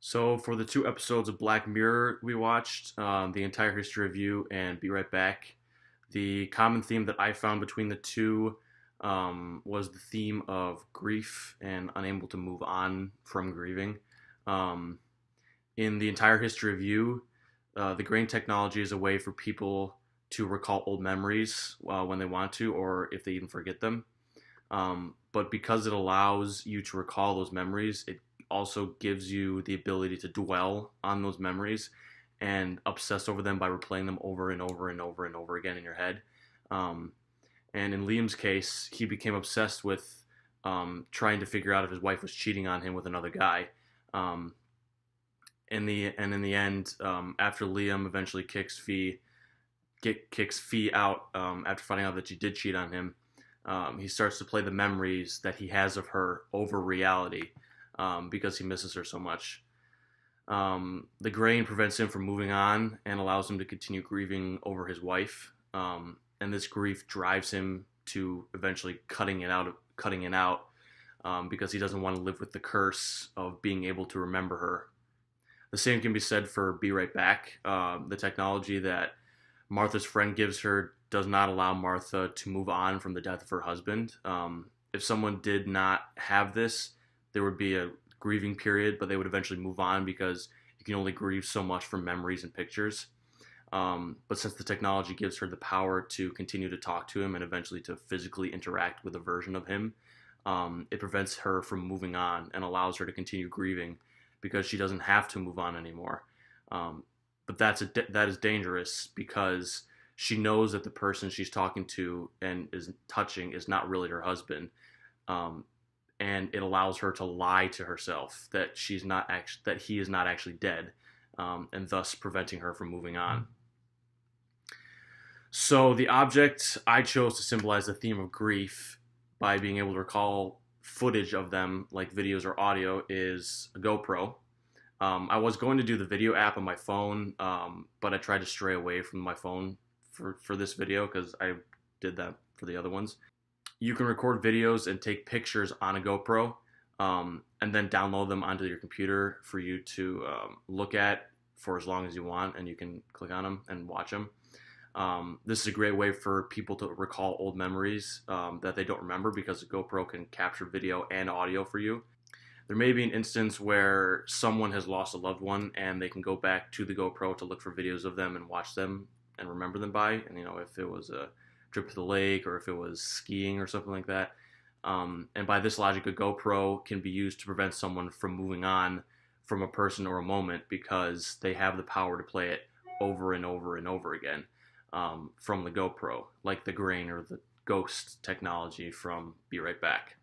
So for the two episodes of Black Mirror we watched, the entire history review and Be Right Back, the common theme that I found between the two was the theme of grief and unable to move on from grieving. Um, in the entire history review, the grain technology is a way for people to recall old memories when they want to, or if they even forget them. But because it allows you to recall those memories, it also gives you the ability to dwell on those memories and obsess over them by replaying them over and over and over and over again in your head. Um, and in Liam's case, he became obsessed with trying to figure out if his wife was cheating on him with another guy. Um, in the end, after Liam eventually kicks Fee out after finding out that she did cheat on him, he starts to play the memories that he has of her over reality because he misses her so much. The grain prevents him from moving on and allows him to continue grieving over his wife. And this grief drives him to eventually cutting it out because he doesn't want to live with the curse of being able to remember her. The same can be said for Be Right Back. The technology that Martha's friend gives her does not allow Martha to move on from the death of her husband. If someone did not have this, there would be a grieving period, but they would eventually move on because you can only grieve so much from memories and pictures. But since the technology gives her the power to continue to talk to him and eventually to physically interact with a version of him, it prevents her from moving on and allows her to continue grieving because she doesn't have to move on anymore. But that is dangerous because she knows that the person she's talking to and is touching is not really her husband, and it allows her to lie to herself that that he is not actually dead, and thus preventing her from moving on. So the object I chose to symbolize the theme of grief by being able to recall footage of them, like videos or audio, is a GoPro. I was going to do the video app on my phone, but I tried to stray away from my phone for this video because I did that for the other ones. You can record videos and take pictures on a GoPro, and then download them onto your computer for you to look at for as long as you want, and you can click on them and watch them. This is a great way for people to recall old memories that they don't remember because the GoPro can capture video and audio for you. There may be an instance where someone has lost a loved one and they can go back to the GoPro to look for videos of them and watch them and remember them by. And, if it was a trip to the lake or if it was skiing or something like that. And by this logic, a GoPro can be used to prevent someone from moving on from a person or a moment because they have the power to play it over and over and over again from the GoPro, like the grain or the ghost technology from Be Right Back.